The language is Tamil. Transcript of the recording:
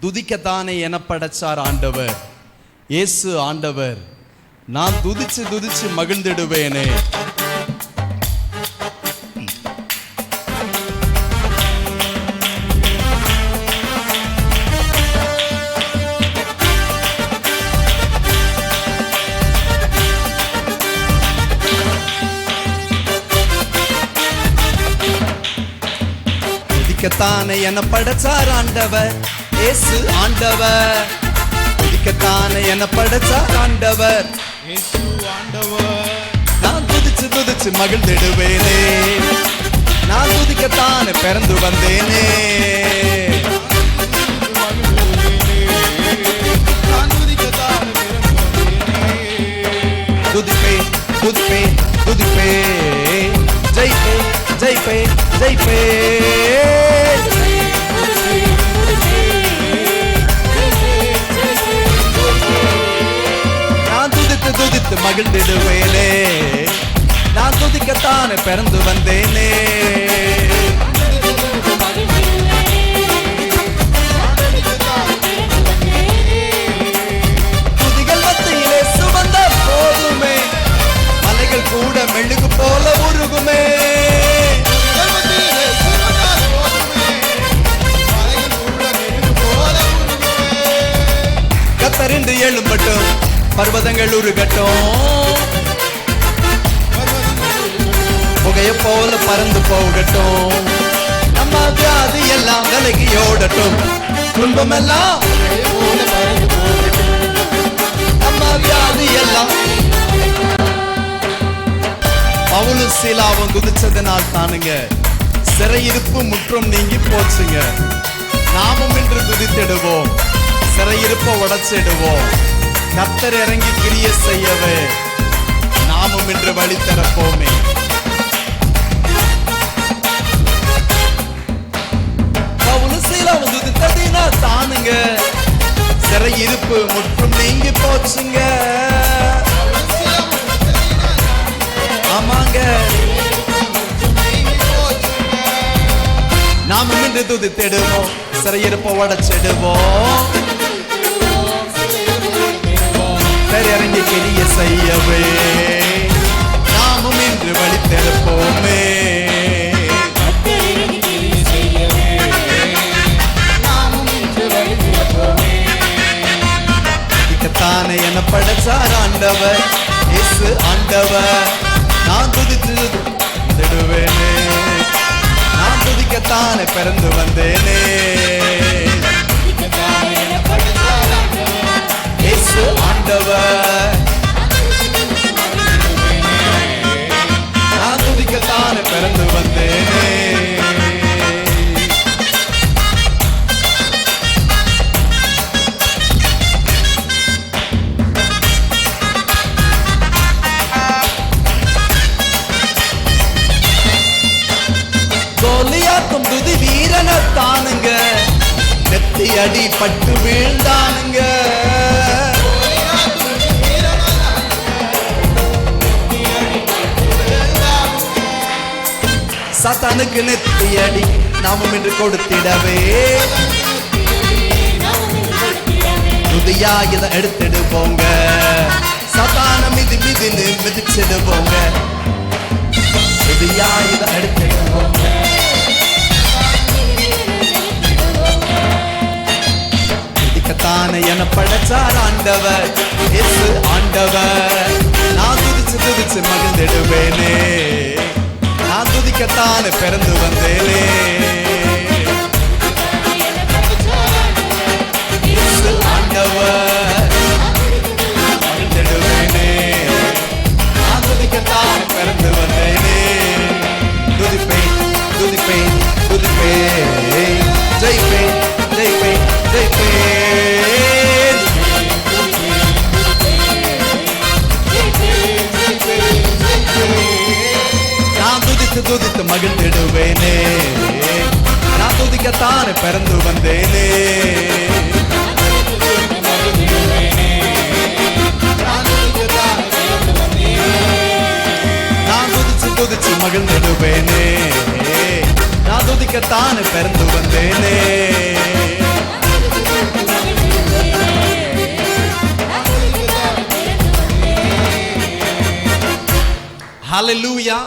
துதிக்கத்தானே என படைச்சார் ஆண்டவர். இயேசு ஆண்டவர். நான் துதிச்சு துதிச்சு மகிழ்ந்திடுவேனே. துதிக்கத்தானே என படைச்சார் ஆண்டவர். இயேசு ஆண்டவர். துதிக்கத்தானே என படைச்சார் ஆண்டவர். இயேசு ஆண்டவர். நான் துதிச்சு துதிச்சு மகிழ்ந்திடுவேனே. நான் துதிக்கத்தானே பிறந்து வந்தேனே. துதிப்பே துதிப்பே துதிப்பே ஜெய்பே ஜெய்பே ஜெய்பே. துதித்து மகிழ்ந்திடுவேனே. நான் துதிக்கத்தானே பிறந்து வந்தேனே. துதிகள் மத்தியிலே சுமந்த போதுமே, மலைகள் கூட மெழுகு போல உருகுமே. கத்தறிந்து எழும்பட்டும், பர்வதங்கள் உருகட்டும், புகைய போல பறந்து போகட்டும். நம்ம வியாதி எல்லாம் விலகி ஓடட்டும், துன்பம் எல்லாம் நம்ம வியாதி எல்லாம். பவுலும் சீலாவும் குதிச்சதனால் தானுங்க சிறையிருப்பு முற்றும் நீங்கி போச்சுங்க. நாமும் இன்று குதித்திடுவோம், சிறையிருப்ப உடைச்சிடுவோம். கர்த்தர் இறங்கி கிரிய செய்யவே நாமும் இன்று வழி திறப்போமே. பவுலும் சீலாவும் துதித்ததினா தானுங்க சிறையிருப்பு முற்றும் நீங்கி போச்சுங்க. ஆமாங்க, நாமும் இன்று துதித்திடுவோம், சிறையிருப்ப உடைச்சிடுவோம். இறங்கி கிரிய செய்யவே நாமும் இன்று வழி திறப்போமே. துதிக்கத்தானே என படைச்சார் ஆண்டவர். இயேசு ஆண்டவர். நான் துதித்து திடுவேனே. நான் துதிக்கத்தானே பிறந்து வந்தேனே. இயேசு ஆண்டவர். நான் துதிக்கத்தானே பிறந்து வந்தேனே. கோலியாத்தும் துதி வீரன தானுங்க நெத்தி அடி பட்டு வீழ்ந்தானுங்க. சாத்தானுக்கு நெத்தி அடி நாமும் இன்று கொடுத்திடவே துதியா இதை எடுத்துடுவோங்க. சாத்தான மிதி மிதின்னு மிதிச்சிடுவோங்க. துதியா இதை எடுத்துடுவோங்க. துதிக்கத்தானே என படைச்சார் ஆண்டவர். இயேசு ஆண்டவர். நான் துதிச்சு துதிச்சு மகிழ்ந்திடுவேனே. நான் துதிக்கத்தானே பிறந்து வந்தேனே. இயேசு ஆண்டவர். மகிழ்ந்திடுவேனே. நான் துதிக்கத்தானே பிறந்து வந்தேனே. துதிப்பேன் துதிப்பேன் துதிப்பேன் ஜெயிப்பேன் ஜெயிப்பேன் ஜெயிப்பேன். நான் துதித்து துதித்து மகிழ்ந்திடுவேனே. நான் துதிக்கத்தானே பிறந்து வந்தேனே. நான் துதிச்சு துதிச்சு மகிழ்ந்திடுவேனே. நான் துதிக்கத்தானே பிறந்து வந்தேனே. ஹalleluya